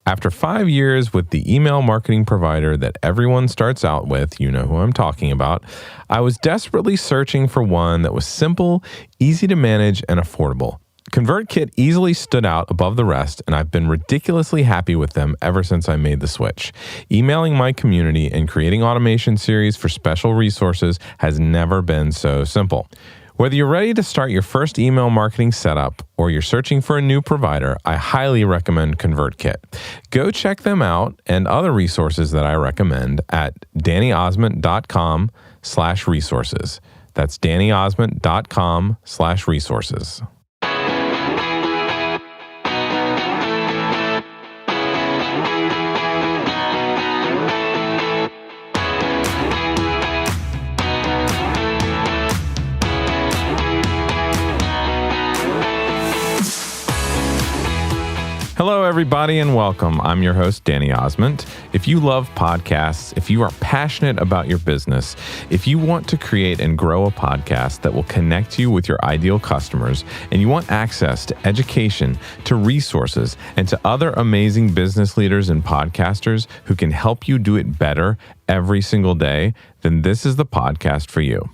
After 5 years with the email marketing provider that everyone starts out with, you know who I'm talking about, I was desperately searching for one that was simple, easy to manage, and affordable. ConvertKit easily stood out above the rest, and I've been ridiculously happy with them ever since I made the switch. Emailing my community and creating automation series for special resources has never been so simple. Whether you're ready to start your first email marketing setup or you're searching for a new provider, I highly recommend ConvertKit. Go check them out and other resources that I recommend at dannyosmond.com/resources. That's dannyosmond.com/resources. Hello, everybody, and welcome. I'm your host, Danny Osmond. If you love podcasts, if you are passionate about your business, if you want to create and grow a podcast that will connect you with your ideal customers, and you want access to education, to resources, and to other amazing business leaders and podcasters who can help you do it better every single day, then this is the podcast for you.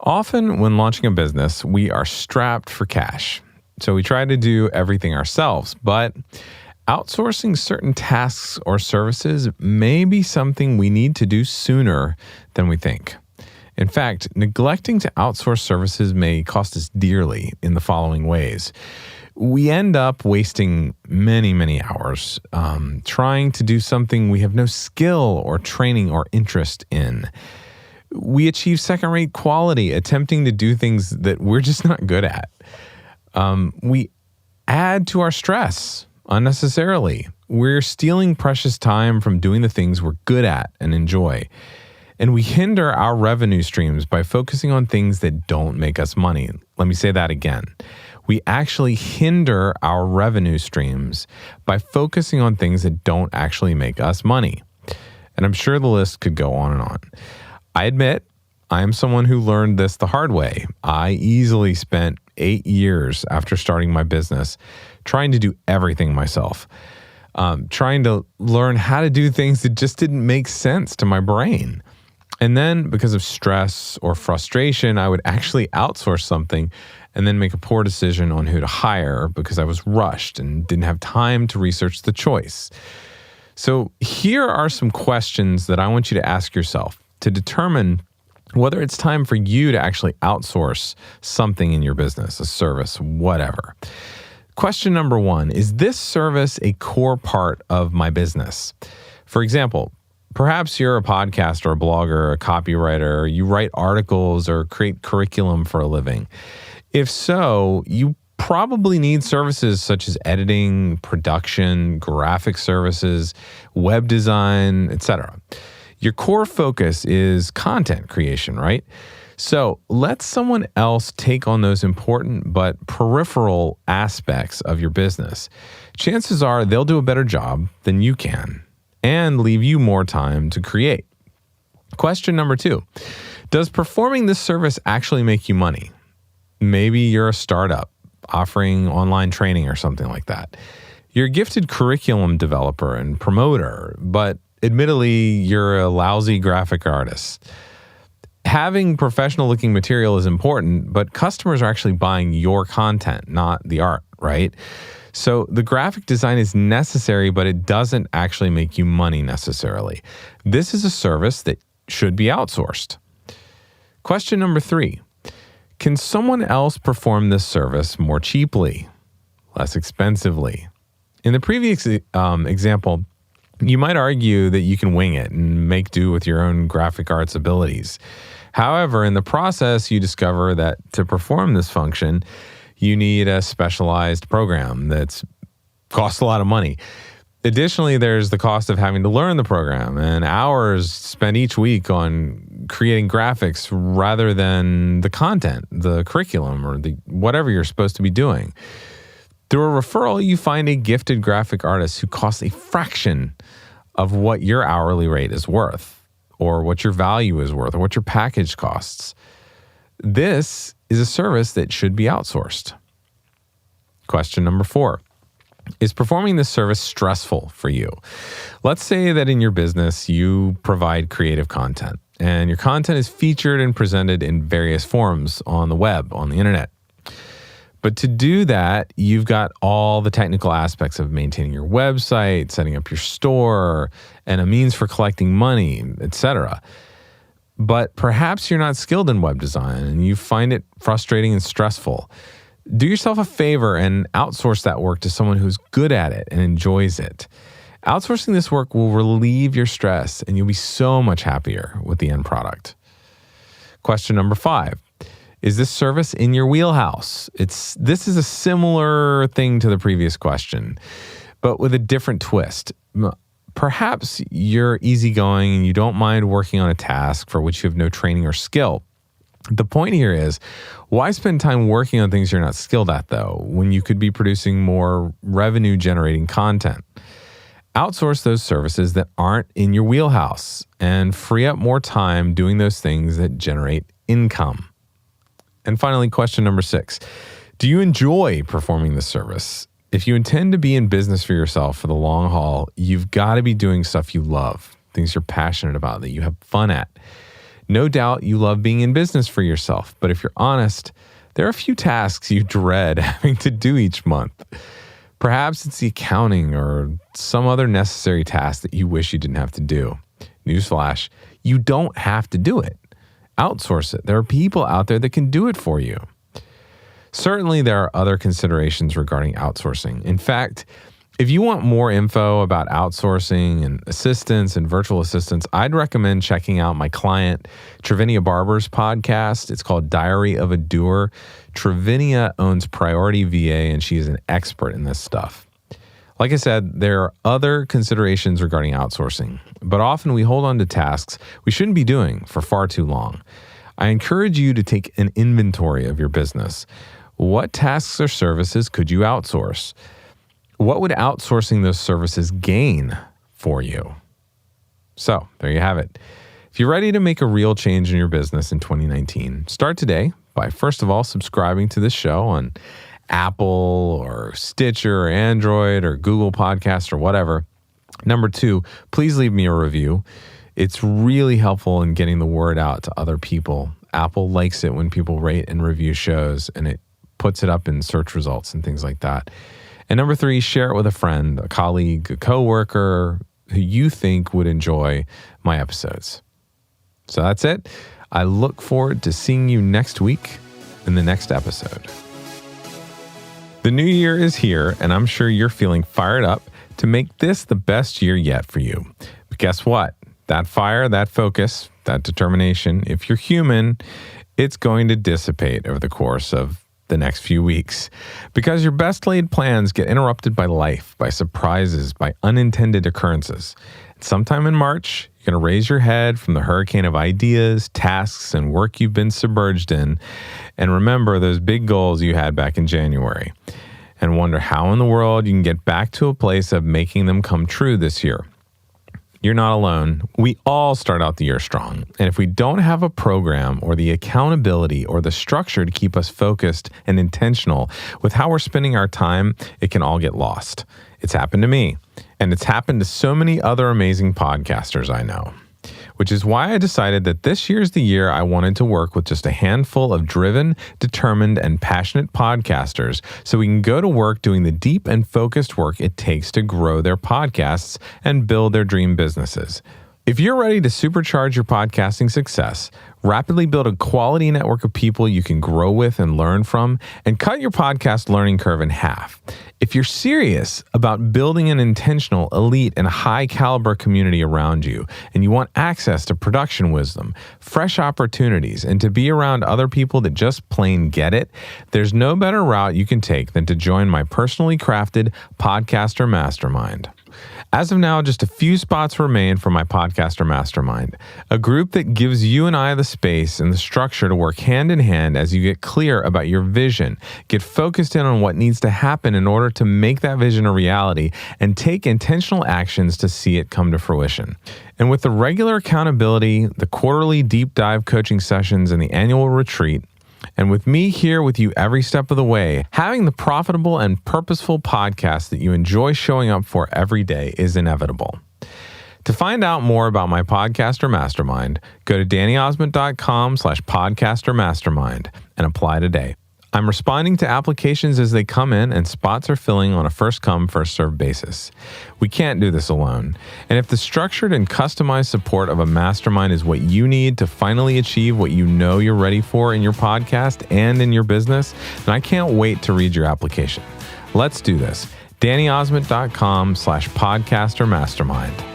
Often, when launching a business, we are strapped for cash. So we try to do everything ourselves, but outsourcing certain tasks or services may be something we need to do sooner than we think. In fact, neglecting to outsource services may cost us dearly in the following ways. We end up wasting many hours trying to do something we have no skill or training or interest in. We achieve second-rate quality attempting to do things that we're just not good at. We add to our stress unnecessarily. We're stealing precious time from doing the things we're good at and enjoy. And we hinder our revenue streams by focusing on things that don't make us money. Let me say that again. We actually hinder our revenue streams by focusing on things that don't actually make us money. And I'm sure the list could go on and on. I admit, I am someone who learned this the hard way. I easily spent 8 years after starting my business trying to do everything myself, trying to learn how to do things that just didn't make sense to my brain. And then because of stress or frustration, I would actually outsource something and then make a poor decision on who to hire because I was rushed and didn't have time to research the choice. So here are some questions that I want you to ask yourself to determine whether it's time for you to actually outsource something in your business, a service, whatever. Question number 1, is this service a core part of my business? For example, perhaps you're a podcaster, a blogger, a copywriter, you write articles or create curriculum for a living. If so, you probably need services such as editing, production, graphic services, web design, etc. Your core focus is content creation, right? So let someone else take on those important but peripheral aspects of your business. Chances are they'll do a better job than you can and leave you more time to create. Question number 2, does performing this service actually make you money? Maybe you're a startup offering online training or something like that. You're a gifted curriculum developer and promoter, but admittedly, you're a lousy graphic artist. Having professional-looking material is important, but customers are actually buying your content, not the art, right? So the graphic design is necessary, but it doesn't actually make you money necessarily. This is a service that should be outsourced. Question number 3, can someone else perform this service more cheaply, less expensively? In the previous example, you might argue that you can wing it and make do with your own graphic arts abilities. However, in the process, you discover that to perform this function, you need a specialized program that costs a lot of money. Additionally, there's the cost of having to learn the program and hours spent each week on creating graphics rather than the content, the curriculum, or the whatever you're supposed to be doing. Through a referral, you find a gifted graphic artist who costs a fraction of what your hourly rate is worth, or what your value is worth, or what your package costs. This is a service that should be outsourced. Question number 4. Is performing this service stressful for you? Let's say that in your business, you provide creative content and your content is featured and presented in various forms on the web, on the internet. But to do that, you've got all the technical aspects of maintaining your website, setting up your store, and a means for collecting money, etc. But perhaps you're not skilled in web design and you find it frustrating and stressful. Do yourself a favor and outsource that work to someone who's good at it and enjoys it. Outsourcing this work will relieve your stress and you'll be so much happier with the end product. Question number 5. Is this service in your wheelhouse? This is a similar thing to the previous question, but with a different twist. Perhaps you're easygoing and you don't mind working on a task for which you have no training or skill. The point here is, why spend time working on things you're not skilled at, though, when you could be producing more revenue-generating content? Outsource those services that aren't in your wheelhouse and free up more time doing those things that generate income. And finally, question number 6. Do you enjoy performing this service? If you intend to be in business for yourself for the long haul, you've got to be doing stuff you love, things you're passionate about, that you have fun at. No doubt you love being in business for yourself, but if you're honest, there are a few tasks you dread having to do each month. Perhaps it's the accounting or some other necessary task that you wish you didn't have to do. Newsflash, you don't have to do it. Outsource it. There are people out there that can do it for you. Certainly, there are other considerations regarding outsourcing. In fact, if you want more info about outsourcing and assistants and virtual assistants, I'd recommend checking out my client, Trevinia Barber's podcast. It's called Diary of a Doer. Trevinia owns Priority VA, and she is an expert in this stuff. Like I said, there are other considerations regarding outsourcing, but often we hold on to tasks we shouldn't be doing for far too long. I encourage you to take an inventory of your business. What tasks or services could you outsource? What would outsourcing those services gain for you? So there you have it. If you're ready to make a real change in your business in 2019, start today by, first of all, subscribing to this show on Apple or Stitcher or Android or Google Podcasts or whatever. Number 2, please leave me a review. It's really helpful in getting the word out to other people. Apple likes it when people rate and review shows, and it puts it up in search results and things like that. And number 3, share it with a friend, a colleague, a coworker who you think would enjoy my episodes. So that's it. I look forward to seeing you next week in the next episode. The new year is here, and I'm sure you're feeling fired up to make this the best year yet for you. But guess what? That fire, that focus, that determination, if you're human, it's going to dissipate over the course of the next few weeks, because your best laid plans get interrupted by life, by surprises, by unintended occurrences. Sometime in March, you're going to raise your head from the hurricane of ideas, tasks, and work you've been submerged in, and remember those big goals you had back in January, and wonder how in the world you can get back to a place of making them come true this year. You're not alone. We all start out the year strong. And if we don't have a program or the accountability or the structure to keep us focused and intentional with how we're spending our time, it can all get lost. It's happened to me. And it's happened to so many other amazing podcasters I know. Which is why I decided that this year's the year I wanted to work with just a handful of driven, determined, and passionate podcasters so we can go to work doing the deep and focused work it takes to grow their podcasts and build their dream businesses. If you're ready to supercharge your podcasting success, rapidly build a quality network of people you can grow with and learn from, and cut your podcast learning curve in half. If you're serious about building an intentional, elite, and high-caliber community around you, and you want access to production wisdom, fresh opportunities, and to be around other people that just plain get it, there's no better route you can take than to join my personally crafted Podcaster Mastermind. As of now, just a few spots remain for my Podcaster Mastermind, a group that gives you and I the space and the structure to work hand in hand as you get clear about your vision, get focused in on what needs to happen in order to make that vision a reality, and take intentional actions to see it come to fruition. And with the regular accountability, the quarterly deep dive coaching sessions, and the annual retreat, And with me here with you every step of the way, having the profitable and purposeful podcast that you enjoy showing up for every day is inevitable. To find out more about my podcaster mastermind, go to dannyosmond.com/podcastermastermind and apply today. I'm responding to applications as they come in, and spots are filling on a first-come, first-served basis. We can't do this alone. And if the structured and customized support of a mastermind is what you need to finally achieve what you know you're ready for in your podcast and in your business, then I can't wait to read your application. Let's do this. dannyosmond.com/podcastermastermind.